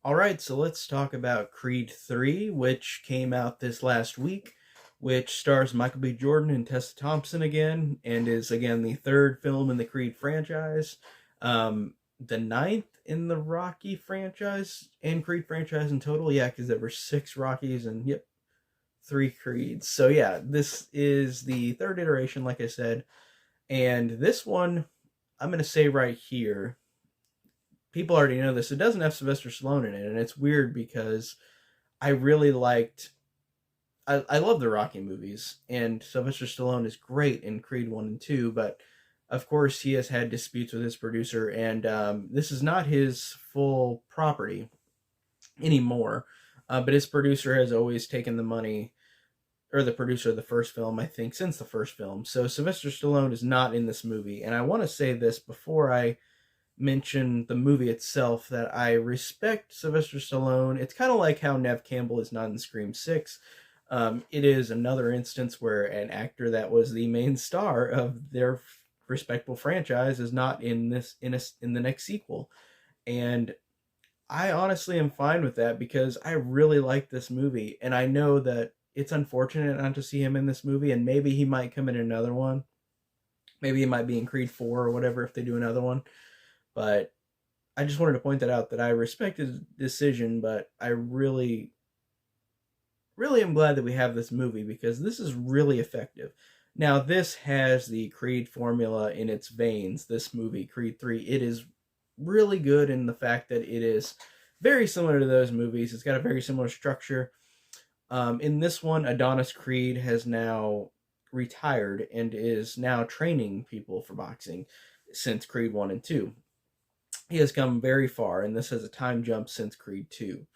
All right, so let's talk about Creed 3, which came out this last week, which stars Michael B. Jordan and Tessa Thompson again, and is again the third film in the Creed franchise, the ninth in the Rocky franchise and Creed franchise in total. Yeah, because there were six Rockies and, yep, three Creeds. So, yeah, this is the third iteration, like I said, and this one, I'm going to say right here, people already know this. It doesn't have Sylvester Stallone in it, and it's weird because I really liked. I love the Rocky movies, and Sylvester Stallone is great in Creed 1 and 2, but of course he has had disputes with his producer, and this is not his full property anymore. But his producer has always taken the money, or the producer of the first film, I think, since the first film. So Sylvester Stallone is not in this movie, and I want to say this before I mention the movie itself that I respect Sylvester Stallone. It's kind of like how Nev Campbell is not in Scream 6. It is another instance where an actor that was the main star of their respectable franchise is not in in the next sequel. And I honestly am fine with that because I really like this movie, and I know that it's unfortunate not to see him in this movie, and maybe he might come in another one. Maybe he might be in Creed 4 or whatever if they do another one. But I just wanted to point that out, that I respect his decision, but I really, really am glad that we have this movie because this is really effective. Now, this has the Creed formula in its veins, this movie, Creed 3. It is really good in the fact that it is very similar to those movies. It's got a very similar structure. In this one, Adonis Creed has now retired and is now training people for boxing since Creed 1 and 2. He has come very far, and this has a time jump since Creed 2.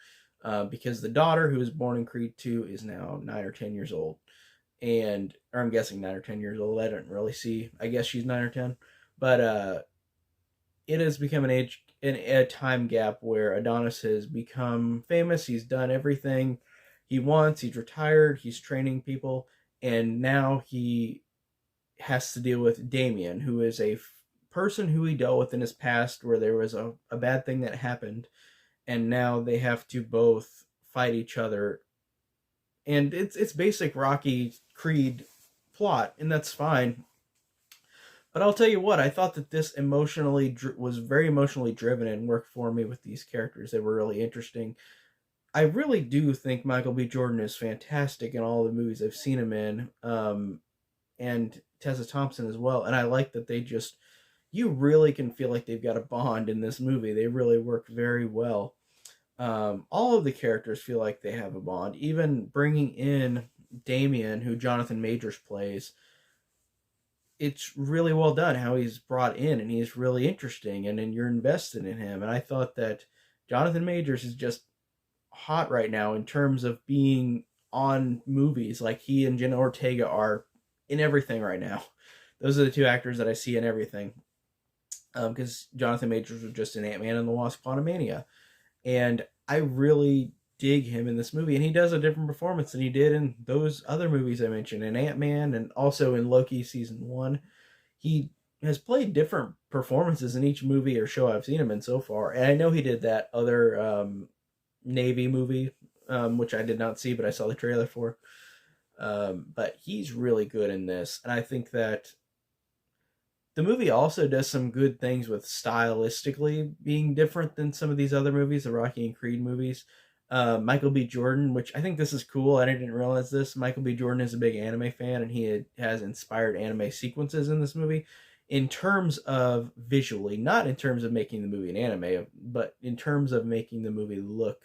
Because the daughter, who was born in Creed 2, is now 9 or 10 years old. Or I'm guessing 9 or 10 years old. I don't really see. I guess she's 9 or 10. But it has become a time gap where Adonis has become famous. He's done everything he wants. He's retired. He's training people. And now he has to deal with Damien, who is a person who he dealt with in his past where there was a bad thing that happened, and now they have to both fight each other. And it's basic Rocky Creed plot, and that's fine. But I'll tell you what, I thought that this was very emotionally driven and worked for me with these characters. They were really interesting. I really do think Michael B. Jordan is fantastic in all the movies I've seen him in, and Tessa Thompson as well. And I like that you really can feel like they've got a bond in this movie. They really work very well. All of the characters feel like they have a bond. Even bringing in Damien, who Jonathan Majors plays, it's really well done how he's brought in, and he's really interesting, and then you're invested in him. And I thought that Jonathan Majors is just hot right now in terms of being on movies. Like, he and Jenna Ortega are in everything right now. Those are the two actors that I see in everything. Because Jonathan Majors was just in Ant-Man and the Wasp: Quantumania. And I really dig him in this movie, and he does a different performance than he did in those other movies I mentioned, in Ant-Man and also in Loki season 1. He has played different performances in each movie or show I've seen him in so far, and I know he did that other Navy movie, which I did not see, but I saw the trailer for. But he's really good in this, and I think that the movie also does some good things with stylistically being different than some of these other movies, the Rocky and Creed movies. Michael B. Jordan, which I think this is cool. I didn't realize this. Michael B. Jordan is a big anime fan, and he has inspired anime sequences in this movie in terms of visually, not in terms of making the movie an anime, but in terms of making the movie look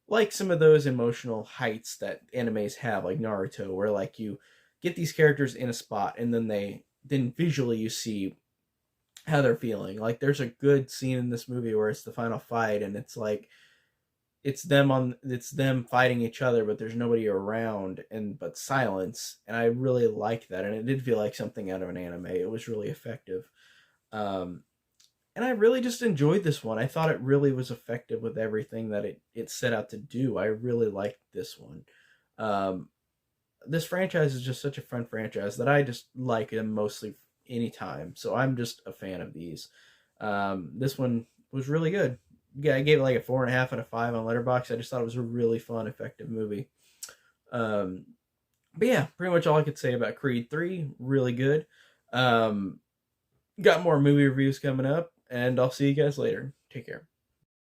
like some of those emotional heights that animes have, like Naruto, where like you get these characters in a spot and then visually you see how they're feeling. Like, there's a good scene in this movie where it's the final fight, and it's like it's them fighting each other, but there's nobody around, but silence. And I really like that, and it did feel like something out of an anime. It was really effective. And I really just enjoyed this one. I thought it really was effective with everything that it set out to do. I really liked this one. Um, this franchise is just such a fun franchise that I just like them mostly anytime. So I'm just a fan of these. This one was really good. yeah, I gave it like a 4.5 out of 5 on Letterboxd. I just thought it was a really fun, effective movie. Um, but yeah, pretty much all I could say about Creed 3. Really good. Um, got more movie reviews coming up, and I'll see you guys later. Take care.